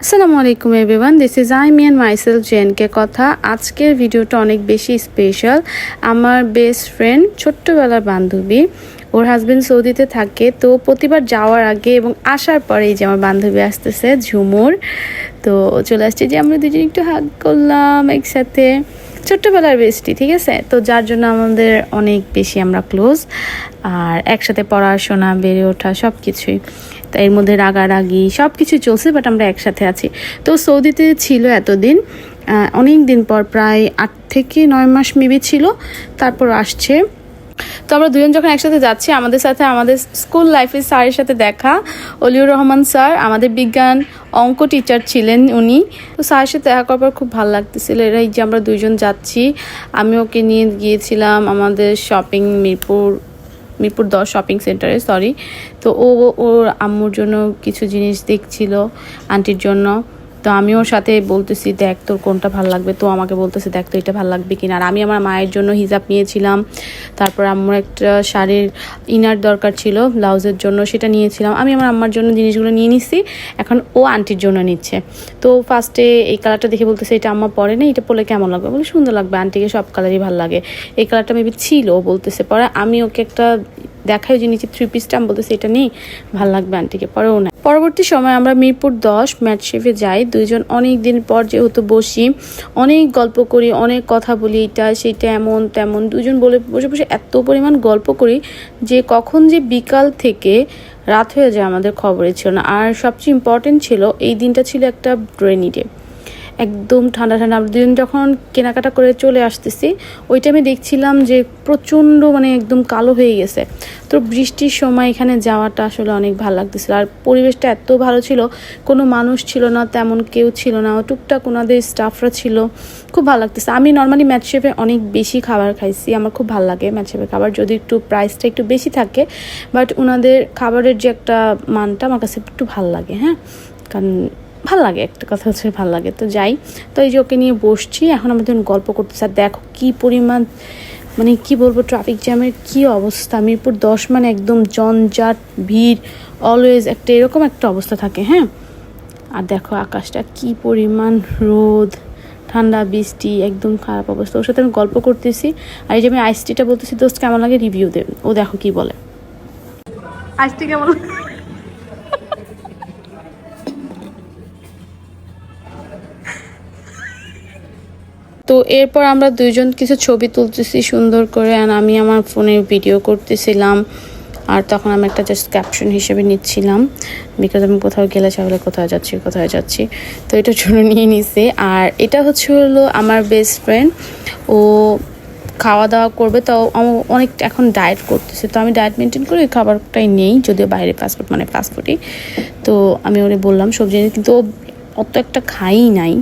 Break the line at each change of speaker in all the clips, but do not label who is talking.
আসসালামু আলাইকুম everyone, this is I me and myself জেনকে কথা। আজকের ভিডিওটা অনেক বেশি স্পেশাল। আমার বেস্ট ফ্রেন্ড, ছোট্টবেলার বান্ধবী, ওর হাজবেন্ড সৌদিতে থাকে। তো প্রতিবার যাওয়ার আগে এবং আসার পরেই যে আমার বান্ধবী আসতেছে ঝুমুর, তো চলে আসছে যে আমরা দুজন একটু হাগ করলাম একসাথে। ছোট্টবেলার বেস্টি, ঠিক আছে? তো যার জন্য আমাদের অনেক বেশি আমরা ক্লোজ, আর একসাথে পড়াশোনা, বেড়ে ওঠা সব কিছুই। তো এর মধ্যে রাগারাগি সব কিছু চলছে, বাট আমরা একসাথে আছি। তো সৌদিতে ছিল এতদিন, অনেক দিন পর, প্রায় 8 থেকে 9 মাস মেবি ছিল, তারপর আসছে। তো আমরা দুজন যখন একসাথে যাচ্ছি, আমাদের সাথে আমাদের স্কুল লাইফের স্যারের সাথে দেখা, অলিউর রহমান স্যার, আমাদের বিজ্ঞান অঙ্ক টিচার ছিলেন উনি। তো স্যারের সাথে দেখা করার পর খুব ভালো লাগতেছিল। এরা এই যে আমরা দুইজন যাচ্ছি, আমি ওকে নিয়ে গিয়েছিলাম আমাদের শপিং মিরপুর 10 শপিং সেন্টারে, সরি। তো ওর আম্মুর জন্য কিছু জিনিস দেখছিল, আন্টির জন্য। তো আমি ওর সাথে বলতেছি, দেখ তোর কোনটা ভালো লাগবে। তো আমাকে বলতেছে, দেখ তো এটা ভালো লাগবে কিনা। আর আমি আমার মায়ের জন্য হিজাব নিয়েছিলাম, তারপর আম্মুর একটা শাড়ির ইনার দরকার ছিল ব্লাউজের জন্য, সেটা নিয়েছিলাম। আমি আমার আম্মার জন্য জিনিসগুলো নিয়ে নিচ্ছি, এখন ও আন্টির জন্য নিচ্ছে। তো ফার্স্টে এই কালারটা দেখে বলতেছে, এটা আম্মা পরে না, এটা পরলে কেমন লাগবে? বলে সুন্দর লাগবে, আন্টিকে সব কালারই ভালো লাগে। এই কালারটা মেবি ছিল, ও বলতেছে। পরে আমি ওকে একটা দেখাই যে নিচে 3 পিসটা, আমি বলতেছি এটা নেই, ভালো লাগবে আন্টিকে, পরেও না। পরবর্তী সময় আমরা মিরপুর 10 ম্যাট শেফে যাই দুইজন। অনেক দিন পর যেহেতু বসি, অনেক গল্প করি, অনেক কথা বলি, এটা সেটা এমন তেমন, দুজন বলে বসে বসে এত পরিমাণ গল্প করি যে কখন যে বিকাল থেকে রাত হয়ে যায় আমাদের খবরে ছিল না। আর সবচেয়ে ইম্পর্টেন্ট ছিল, এই দিনটা ছিল একটা রেইনি ডে, একদম ঠান্ডা ঠান্ডা। আমরা দুজন যখন কেনাকাটা করে চলে আসতেছি, ওই টাইমে দেখছিলাম যে প্রচণ্ড একদম কালো হয়ে গেছে। তো বৃষ্টির সময় এখানে যাওয়াটা আসলে অনেক ভালো লাগতেছিল। আর পরিবেশটা এত ভালো ছিল, কোনো মানুষ ছিল না, তেমন কেউ ছিল না, টুকটাক ওনাদের স্টাফরা ছিল, খুব ভালো লাগতেছে। আমি নর্মালি ম্যাট শেফে অনেক বেশি খাবার খাইছি, আমার খুব ভালো লাগে ম্যাট শেফের খাবার, যদি একটু প্রাইসটা একটু বেশি থাকে, বাট ওনাদের খাবারের যে একটা মানটা আমার কাছে একটু ভালো লাগে। হ্যাঁ, কারণ ভাল লাগে, একটা কথা হচ্ছে ভাল লাগে। তো যাই, তো এই যে ওকে নিয়ে বসছি, এখন আমাদের গল্প করতেছে। আর দেখো কি পরিমাণ, কি বলবো, ট্রাফিক জ্যামের কি অবস্থা। মিরপুর 10 একদম জঞ্জাট, ভিড়, অলওয়েজ একটা এরকম একটা অবস্থা থাকে। হ্যাঁ, আর দেখো আকাশটা কি পরিমাণ রোদ, ঠান্ডা, বৃষ্টি, একদম খারাপ অবস্থা। ওর সাথে আমি গল্প করতেছি, আর এই যে আমি আইসটিটা বলতেছি, দোস্ত কেমন লাগে রিভিউ দেবে। ও দেখো কি বলে, আইসটি কেমন। তো এরপর আমরা দুইজন কিছু ছবি তুলতেছি সুন্দর করে, আর আমি আমার ফোনে ভিডিও করতেছিলাম। আর তখন আমি একটা জাস্ট ক্যাপশন হিসেবে নিচ্ছিলাম, বিকজ আমি কোথাও গেলে চাইলে কোথায় যাচ্ছি, তো এটার জন্য নিয়ে নিছে। আর এটা হলো আমার বেস্ট ফ্রেন্ড, ও খাওয়া দাওয়া করবে। তো অনেক এখন ডায়েট করতেছে, তো আমি ডায়েট মেনটেন করে ওই খাবারটাই নেই, যদিও বাইরে ফাস্টফুডই। তো আমি ওরে বললাম সবজি, কিন্তু ও অত একটা খাই নাই।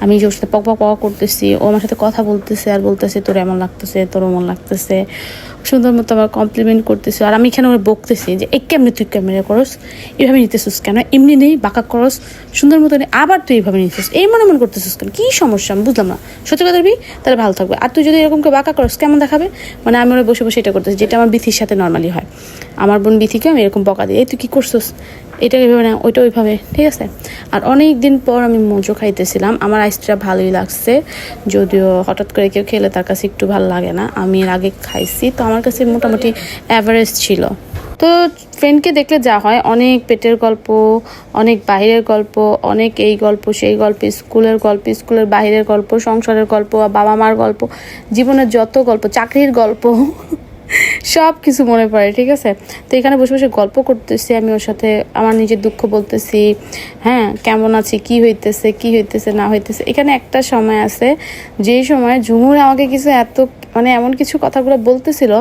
আমি ওর সাথে পক করতেছি, ও আমার সাথে কথা বলতেছে আর বলতেছে তোর এমন লাগতেছে, তোর এমন লাগতেছে, সুন্দর মতো আবার কমপ্লিমেন্ট করতেছে। আর আমি এখানে ওরা বকতেছি যে এই কেমনি তুই ক্যামেরা করস, এইভাবে নিতেছিস কেন, এমনি নেই বাঁকা করস, সুন্দর মতো নেই, আবার তুই এইভাবে নিতেছিস, এই মনে করতেছিস কেন, কী সমস্যা আমি বুঝলাম না, সত্যি কথা বলবি তাহলে ভালো থাকবে। আর তুই যদি এরকম করে বাঁকা করস কেমন দেখাবে। আমি ওরা বসে বসে এটা করতেছি, যেটা আমার বিথির সাথে নর্মালি হয়। আমার বোন বিথিকে আমি এরকম বকা দিই, এই তুই কী করছিস, এটা এইভাবে না, ওইটা ওইভাবে, ঠিক আছে। আর অনেক দিন পর আমি মোজো খাইতেছিলাম, আমার আইসটা ভালোই লাগছে, যদিও হঠাৎ করে কেউ খেলে তার কাছে একটু ভালো লাগে না। আমি এর আগে খাইছি, তো আমার কাছে মোটামুটি অ্যাভারেজ ছিল। তো ফ্রেন্ডকে দেখলে যা হয়, অনেক পেটের গল্প, অনেক বাইরের গল্প, অনেক এই গল্প সেই গল্প, স্কুলের গল্প, স্কুলের বাইরের গল্প, সংসারের গল্প, বাবা মার গল্প, জীবনের যত গল্প, চাকরির গল্প, সব কিছু মনে পড়ে, ঠিক আছে। তো এখানে বসে বসে গল্প করতেছি, আমি ওর সাথে আমার নিজের দুঃখ বলতেছি, হ্যাঁ কেমন আছি, কি হইতেছে না হইতেছে। এখানে একটা সময় আছে, যেই সময় ঝুমুর আমাকে কিছু এত এমন কিছু কথাগুলো বলতেছিল,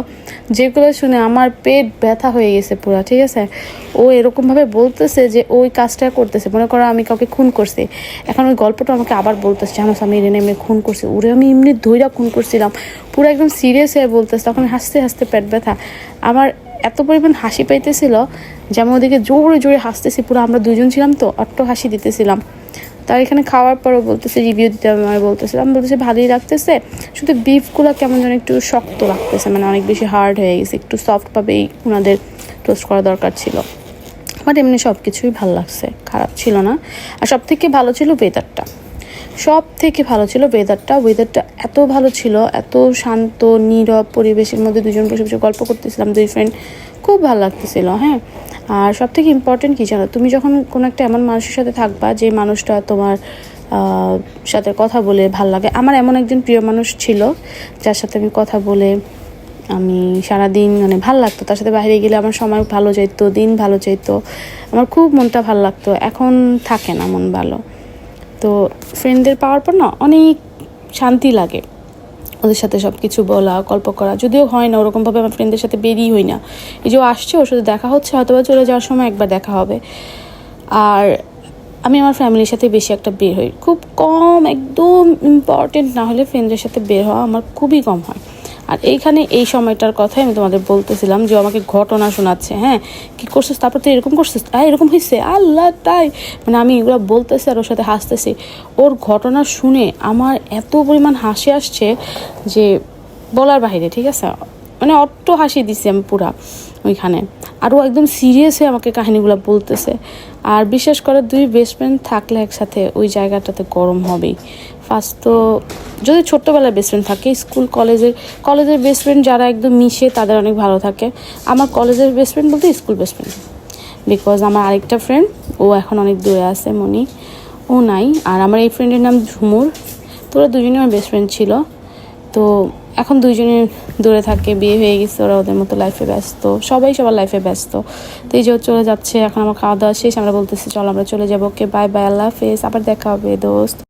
যেগুলো শুনে আমার পেট ব্যথা হয়ে গেছে পুরো, ঠিক আছে। ও এরকমভাবে বলতেছে যে ওই কাজটা করতেছে, মনে করো আমি কাউকে খুন করছি, এখন ওই গল্পটা আমাকে আবার বলতেছে, জানো আমি এমনি খুন করছি, ওরে আমি এমনি ধৈর্য খুন করছিলাম, পুরো একদম সিরিয়াস হয়ে বলতেছে। তখন হাসতে হাসতে পেট ব্যথা, আমার এত পরিমাণ হাসি পাইতেছিল, যেমন ওদিকে জোরে জোরে হাসতেছি পুরো, আমরা দুজন ছিলাম তো অট্ট হাসি দিতেছিলাম। তার এখানে খাওয়ার পরও বলতেছে, রিভিউ দিতে আমি বলতেছিলাম, বলতেছে ভালোই লাগতেছে, শুধু বিফগুলো কেমন যেন একটু শক্ত লাগতেছে, অনেক বেশি হার্ড হয়ে গেছে, একটু সফটভাবেই ওনাদের টোস্ট করা দরকার ছিল। বাট এমনি সব কিছুই ভালো লাগছে, খারাপ ছিল না। আর সব থেকে ভালো ছিল ওয়েদারটা, সব থেকে ভালো ছিল ওয়েদারটা এত ভালো ছিল, এত শান্ত নীরব পরিবেশের মধ্যে দুজন বসে বসে গল্প করতেছিলাম, দুই ফ্রেন্ড, খুব ভালো লাগতেছিল। হ্যাঁ, আর সব থেকে ইম্পর্টেন্ট কী জানো, তুমি যখন কোনো একটা এমন মানুষের সাথে থাকবা যে মানুষটা তোমার সাথে কথা বলে ভাল লাগে। আমার এমন একজন প্রিয় মানুষ ছিল যার সাথে আমি কথা বলে আমি সারাদিন মানে ভালো লাগতো, তার সাথে বাইরে গেলে আমার সময় ভালো যাইতো, দিন ভালো যাইতো, আমার খুব মনটা ভালো লাগতো। এখন থাকে না মন ভালো। তো ফ্রেন্ডদের পাওয়ার পর না অনেক শান্তি লাগে, ওদের সাথে সব কিছু বলা, গল্প করা। যদিও হয় না ওরকমভাবে, আমার ফ্রেন্ডদের সাথে বেরিয়ে হই না। এই যে ও আসছে, ওর সাথে দেখা হচ্ছে, হয়তো বা চলে যাওয়ার সময় একবার দেখা হবে। আর আমি আমার ফ্যামিলির সাথে বেশি একটা বের হই খুব কম, একদম ইম্পর্টেন্ট না হলে ফ্রেন্ডদের সাথে বের হওয়া আমার খুবই কম হয়। আর এইখানে এই সময়টার কথাই আমি তোমাদের বলতেছিলাম যে আমাকে ঘটনা শোনাচ্ছে, হ্যাঁ কী করছিস, তারপর তো এরকম করছিস, এরকম হয়েছে, আল্লাহ তাই, মানে আমি এগুলো বলতেছি আর ওর সাথে হাসতেছি। ওর ঘটনা শুনে আমার এত পরিমাণ হাসি আসছে যে বলার বাহিরে, ঠিক আছে, মানে অট্ট হাসি দিছি আমি পুরা ওইখানে। আরও একদম সিরিয়াস হয়ে আমাকে কাহিনিগুলো বলতেছে। আর বিশেষ করে দুই বেস্ট ফ্রেন্ড থাকলে একসাথে ওই জায়গাটাতে গরম হবেই। ফার্স্ট তো যদি ছোট্টবেলায় বেস্ট ফ্রেন্ড থাকে, স্কুল কলেজের বেস্ট ফ্রেন্ড যারা একদম মিশে তাদের অনেক ভালো থাকে। আমার কলেজের বেস্ট ফ্রেন্ড বলতে স্কুল বেস্ট ফ্রেন্ড, বিকজ আমার আরেকটা ফ্রেন্ড ও এখন অনেক দূরে আছে, মনি, ও নাই। আর আমার এই ফ্রেন্ডের নাম ঝুমুর। তোরা দুজনে আমার বেস্ট ফ্রেন্ড ছিল, তো এখন দুইজনে দূরে থাকে, বিয়ে হয়ে গেছে, ওরা ওদের মতো লাইফে ব্যস্ত, সবাই সবার লাইফে ব্যস্ত। তো এই যে চলে যাচ্ছে, এখন আমার খাওয়া দাওয়া শেষ, আমরা বলতেছি চল আমরা চলে যাবো, ওকে বাই বাই, আল্লাহ হাফেজ, আবার দেখা হবে দোস্ত।